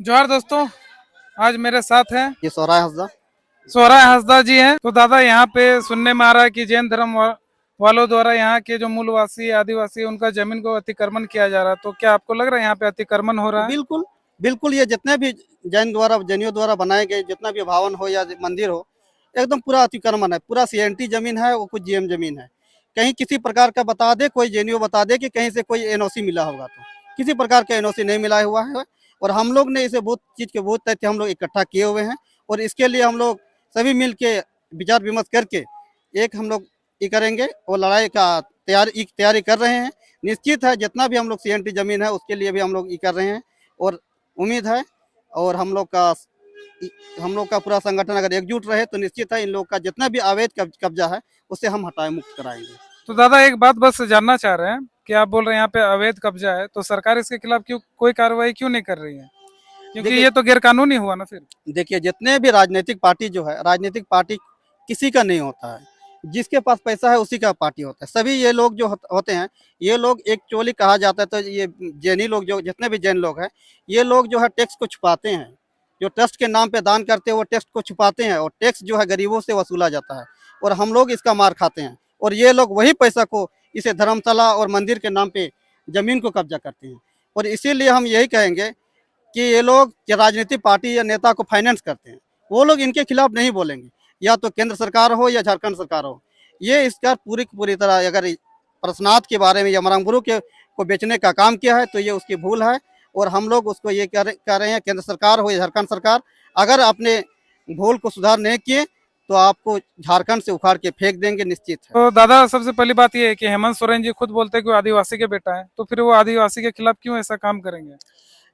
जोहार दोस्तों। आज मेरे साथ हैं ये सोहराय हंसदा। सोहराय हंसदा जी हैं। तो दादा, यहाँ पे सुनने में आ रहा है कि जैन धर्म वालों द्वारा यहाँ के जो मूलवासी आदिवासी उनका जमीन को अतिक्रमण किया जा रहा है। तो क्या आपको लग रहा है यहाँ पे अतिक्रमण हो रहा है? बिल्कुल बिल्कुल, ये जितने भी जैनियों द्वारा बनाए गए जितना भी भवन हो या मंदिर हो, एकदम पूरा अतिक्रमण है। पूरा सीएनटी जमीन है, वो कुछ जीएम जमीन है। कहीं किसी प्रकार का बता दे, कोई जैनियों बता दे कि कहीं से कोई एनओसी मिला होगा, तो किसी प्रकार का एनओसी नहीं मिला हुआ है। और हम लोग ने इसे बहुत चीज के बहुत तथ्य हम लोग इकट्ठा किए हुए हैं। और इसके लिए हम लोग सभी मिल के विचार विमर्श करके एक हम लोग ये करेंगे और लड़ाई का तैयारी कर रहे हैं। निश्चित है, जितना भी हम लोग सीएनटी जमीन है उसके लिए भी हम लोग ये कर रहे हैं। और उम्मीद है, और हम लोग का पूरा संगठन अगर एकजुट रहे तो निश्चित है इन लोग का जितना भी अवैध कब्जा है उससे हम हटाए मुक्त कराएंगे। तो दादा, एक बात बस जानना चाह रहे हैं कि आप बोल रहे हैं यहाँ पे अवैध कब्जा है, तो सरकार इसके खिलाफ क्यों कोई कार्रवाई क्यों नहीं कर रही है? क्योंकि देखिए ये तो गैर कानूनी हुआ ना फिर। देखिए जितने भी राजनीतिक पार्टी जो है, राजनीतिक पार्टी किसी का नहीं होता है। जिसके पास पैसा है उसी का पार्टी होता है। सभी ये लोग जो होते हैं, ये लोग एक चोली कहा जाता है। तो ये जैनी लोग, जो जितने भी जैन लोग हैं, ये लोग जो है टैक्स को छुपाते हैं। जो ट्रस्ट के नाम पे दान करते हैं वो टैक्स को छुपाते हैं, और टैक्स जो है गरीबों से वसूला जाता है, और हम लोग इसका मार खाते हैं। और ये लोग वही पैसा को इसे धर्मशाला और मंदिर के नाम पे जमीन को कब्जा करते हैं। और इसीलिए हम यही कहेंगे कि ये लोग जो राजनीतिक पार्टी या नेता को फाइनेंस करते हैं, वो लोग इनके खिलाफ नहीं बोलेंगे। या तो केंद्र सरकार हो या झारखंड सरकार हो, ये इसका पूरी की पूरी तरह अगर प्रश्नाथ के बारे में या मरांगुरु के को बेचने का काम किया है तो ये उसकी भूल है। और हम लोग उसको ये कह रहे हैं, केंद्र सरकार हो या झारखंड सरकार, अगर अपने भूल को सुधार नहीं किए तो आपको झारखंड से उखाड़ के फेंक देंगे, निश्चित है। तो दादा, सबसे पहली बात ये है कि हेमंत सोरेन जी खुद बोलते हैं कि वो आदिवासी के बेटा है, तो फिर वो आदिवासी के खिलाफ क्यों ऐसा काम करेंगे?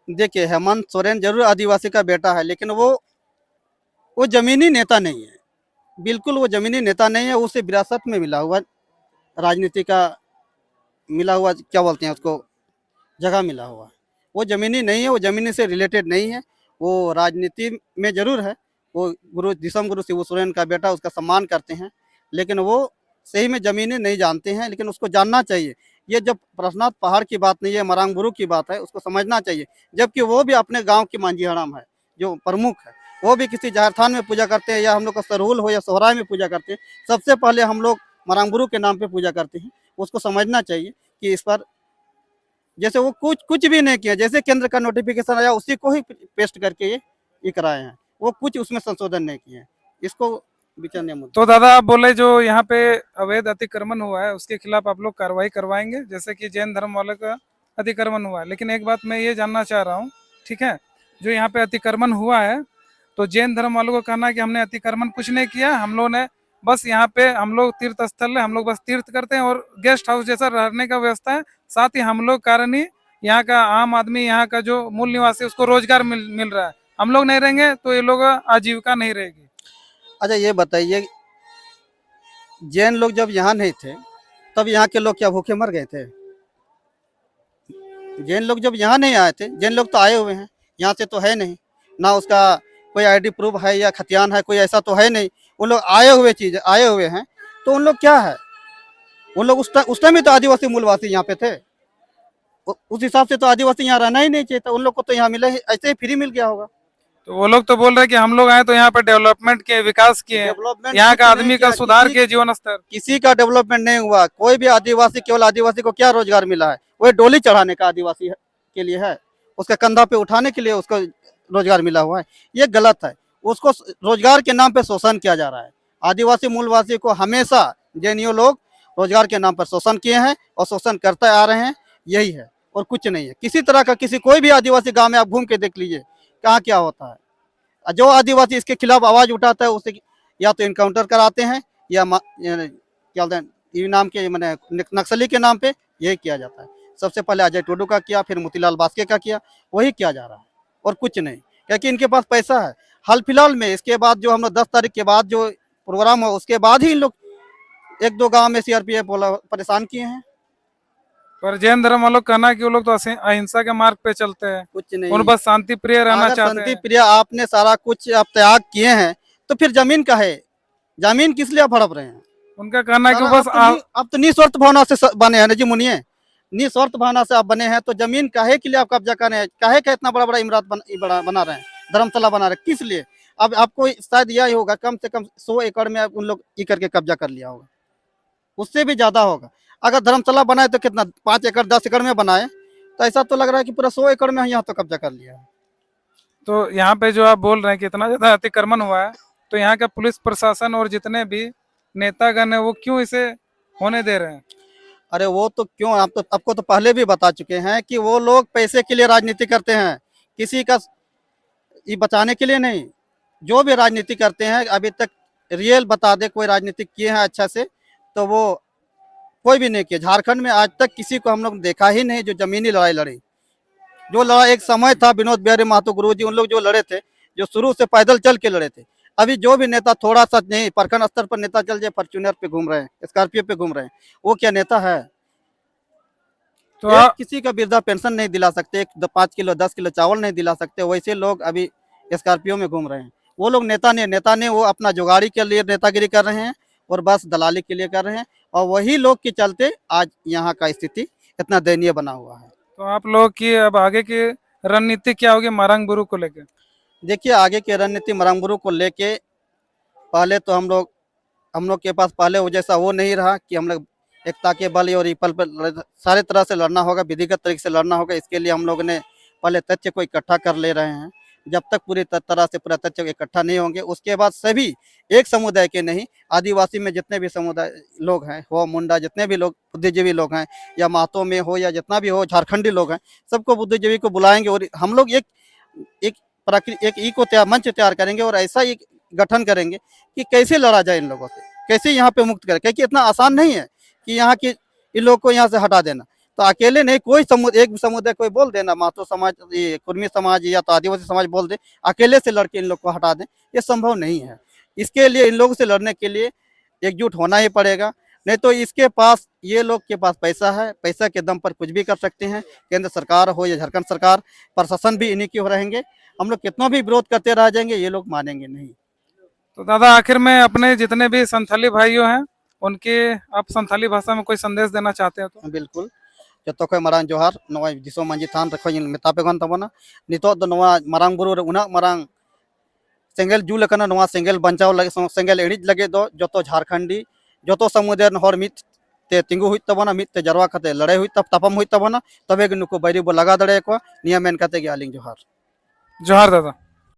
देखिए, हेमंत सोरेन जरूर आदिवासी का बेटा है, लेकिन वो जमीनी नेता नहीं है। बिल्कुल वो जमीनी नेता नहीं है। उसे विरासत में मिला हुआ राजनीति का मिला हुआ, क्या बोलते हैं उसको, जगह मिला हुआ है। वो जमीनी नहीं है, वो जमीनी से रिलेटेड नहीं है। वो राजनीति में जरूर है। वो गुरु दिसम गुरु शिबू सोरेन का बेटा, उसका सम्मान करते हैं, लेकिन वो सही में जमीनी नहीं जानते हैं। लेकिन उसको जानना चाहिए, ये जब प्रश्नाथ पहाड़ की बात नहीं है, मरांगबुरु की बात है, उसको समझना चाहिए। जबकि वो भी अपने गांव की मांझी हराम है, जो प्रमुख है, वो भी किसी जहर थान में पूजा करते हैं, या हम लोग का सरहुल हो या सोहराय में पूजा करते हैं। सबसे पहले हम लोग मरांगबुरु के नाम पे पूजा करते हैं। उसको समझना चाहिए कि इस पर जैसे वो कुछ भी नहीं किया, जैसे केंद्र का नोटिफिकेशन आया उसी को ही पेस्ट करके ये कराए हैं। वो कुछ उसमें संशोधन नहीं किए हैं। इसको विचारने मुद्दा। तो दादा, आप बोले जो यहाँ पे अवैध अतिक्रमण हुआ है उसके खिलाफ आप लोग कार्रवाई करवाएंगे, जैसे कि जैन धर्म वालों का अतिक्रमण हुआ है। लेकिन एक बात मैं ये जानना चाह रहा हूँ, ठीक है, जो यहाँ पे अतिक्रमण हुआ है, तो जैन धर्म वालों को कहना है कि हमने अतिक्रमण कुछ नहीं किया, हम लोग ने बस यहाँ पे, हम लोग तीर्थ स्थल है, हम लोग बस तीर्थ करते हैं और गेस्ट हाउस जैसा रहने का व्यवस्था है। साथ ही हम लोग कारण ही यहाँ का आम आदमी, यहाँ का जो मूल निवासी, उसको रोजगार मिल रहा है। हम लोग नहीं रहेंगे तो ये लोग आजीविका नहीं रहेगी। अच्छा, ये बताइए, जैन लोग जब यहाँ नहीं थे तब यहाँ के लोग क्या भूखे मर गए थे? जैन लोग जब यहाँ नहीं आए थे, जैन लोग तो आए हुए हैं, यहाँ से तो है नहीं ना, उसका कोई आईडी प्रूफ है या खतियान है, कोई ऐसा तो है नहीं। वो लोग आए हुए हैं, तो उन लोग क्या है, उन लोग उस टाइम में तो आदिवासी मूलवासी यहाँ पे थे। उस हिसाब से तो आदिवासी यहाँ रहना ही नहीं चाहिए था। उन लोग को तो यहाँ मिले, ऐसे ही फ्री मिल गया होगा। तो वो लोग तो बोल रहे हैं कि हम लोग आए तो यहाँ पे डेवलपमेंट के, विकास किए, डेवलपमेंट यहाँ का कुछ नहीं आदमी का किया, सुधार किए जीवन स्तर। किसी का डेवलपमेंट नहीं हुआ। कोई भी आदिवासी, केवल आदिवासी को क्या रोजगार मिला है? वही डोली चढ़ाने का आदिवासी के लिए है, उसका कंधा पे उठाने के लिए उसको रोजगार मिला हुआ है। ये गलत है। उसको रोजगार के नाम पे शोषण किया जा रहा है। आदिवासी मूलवासी को हमेशा जैनियों लोग रोजगार के नाम पर शोषण किए हैं और शोषण करते आ रहे हैं। यही है और कुछ नहीं है। किसी तरह का कोई भी आदिवासी गांव में आप घूम के देख लीजिए कहाँ क्या होता है। जो आदिवासी इसके खिलाफ आवाज उठाता है उसे या तो इनकाउंटर कराते हैं, या क्या बोलते हैं नाम के, मैंने नक्सली के नाम पे यही किया जाता है। सबसे पहले अजय टुडू का किया, फिर मोतीलाल बास्के का किया, वही किया जा रहा है और कुछ नहीं, क्योंकि इनके पास पैसा है। हाल फिलहाल में इसके बाद जो हम लोग 10 तारीख के बाद जो प्रोग्राम हो, उसके बाद ही इन लोग 1-2 गांव में सीआरपीएफ परेशान किए हैं। पर जैन धर्म वालों का कहना है कि वो लोग तो अहिंसा के मार्ग पे चलते हैं, कुछ नहीं, और बस शांति प्रिय रहना चाहते शांति हैं। प्रिय आपने सारा कुछ आप त्याग किए हैं, तो फिर जमीन का है, जमीन किस लिए आप हड़प रहे हैं? उनका कहना है कि बस अब तो निस्वार्थ भावना से बने हैं ना जी मुनिए। निस्वार्थ भावना से आप बने हैं, तो जमीन काहे के लिए आप कब्जा कर रहे हैं? काहे का इतना बड़ा बड़ा इमारत बना रहे हैं, धर्मशाला बना रहे हैं, किस लिए? अब आपको शायद यह होगा कम से कम 100 एकड़ में उन लोग ई करके कब्जा कर लिया होगा, उससे भी ज्यादा होगा। अगर धर्मशाला बनाए तो कितना 5 एकड़ 10 एकड़ में बनाए, तो ऐसा तो लग रहा है कि पूरा 100 एकड़ में यहाँ तो कब्जा कर लिया है। तो यहाँ पे जो आप बोल रहे हैं कि इतना ज्यादा अतिक्रमण हुआ है, तो यहाँ का पुलिस प्रशासन और जितने भी नेतागण है वो क्यों इसे होने दे रहे हैं? अरे वो तो क्यों, आप तो आपको तो पहले भी बता चुके हैं कि वो लोग पैसे के लिए राजनीति करते हैं, किसी का ये बचाने के लिए नहीं। जो भी राजनीति करते हैं अभी तक रियल बता दे कोई राजनीति किए हैं अच्छा से, तो वो कोई भी नहीं किया। झारखंड में आज तक किसी को हम लोग देखा ही नहीं जो जमीनी लड़ाई लड़ी। जो लड़ाई एक समय था विनोद बिहारी महतो गुरुजी, उन लोग जो लड़े थे, जो शुरू से पैदल चल के लड़े थे। अभी जो भी नेता थोड़ा सा नहीं, प्रखंड स्तर पर नेता चल जाए, फॉर्च्यूनर पे घूम रहे हैं, स्कॉर्पियो पे घूम रहे हैं, वो क्या नेता है? तो एक आप किसी का वृद्धा पेंशन नहीं दिला सकते, 5 किलो 10 किलो चावल नहीं दिला सकते, वैसे लोग अभी स्कॉर्पियो में घूम रहे हैं। वो लोग नेता ने वो अपना जुगाड़ी के लिए नेतागिरी कर रहे हैं और बस दलाली के लिए कर रहे हैं, और वही लोग के चलते आज यहाँ का स्थिति इतना दयनीय बना हुआ है। तो आप लोग की अब आगे की रणनीति क्या होगी मारंग बुरु को लेकर? देखिए आगे की रणनीति मरंगबुरु को लेके, पहले तो हम लोग के पास पहले वो जैसा वो नहीं रहा कि हम लोग एकता के बल और ईपल पर सारे तरह से लड़ना होगा, विधिगत तरीके से लड़ना होगा। इसके लिए हम लोग ने पहले तथ्य को इकट्ठा कर ले रहे हैं। जब तक पूरी तरह से पूरा तथ्य इकट्ठा नहीं होंगे, उसके बाद सभी एक समुदाय के नहीं, आदिवासी में जितने भी समुदाय लोग हैं, हो मुंडा, जितने भी लोग बुद्धिजीवी लोग हैं, या महतो में हो या जितना भी हो झारखंडी लोग हैं, सबको बुद्धिजीवी को बुलाएंगे और हम लोग एक एक एक ई को मंच तैयार करेंगे और ऐसा एक गठन करेंगे कि कैसे लड़ा जाए इन लोगों से, कैसे यहाँ पे मुक्त करें, क्योंकि इतना आसान नहीं है कि यहाँ की इन लोग को यहाँ से हटा देना। तो अकेले नहीं, कोई एक भी समुदाय कोई बोल देना, महतो समाज, ये कुर्मी समाज या तो आदिवासी समाज बोल दे, अकेले से लड़के इन लोग को हटा दें, ये संभव नहीं है। इसके लिए इन लोगों से लड़ने के लिए एकजुट होना ही पड़ेगा। नहीं तो इसके पास, ये लोग के पास पैसा है, पैसा के दम पर कुछ भी कर सकते हैं। केंद्र सरकार हो या झारखंड सरकार, प्रशासन भी इन्हीं के हो रहेंगे। हम लोग कितना भी विरोध करते रह जाएंगे, ये लोग मानेंगे नहीं। तो दादा आखिर में अपने जितने भी संथाली भाइयों हैं उनके आप संथाली भाषा में कोई संदेश देना चाहते हो तो? बिल्कुल, जो कोई मारांग जोहार नवा दिसो मांझी थान रखो मेतापे गन तबना नितो दो नवा मारांग बुरु उना मारांग सेंगेल जू लकना, नवा सेंगेल बंचाव लगे, सेंगेल एड़िज लगे दो जो झारखंडी जो समुदाय हर मित ते तिंगु हुई तबना, मित ते जरवा कते लड़ाई हुई तापम हुई तबना, तबे नुकु बैरी बो लगा दड़े को निया मेन कते गे आलिंग जोहार। जोहार दादा।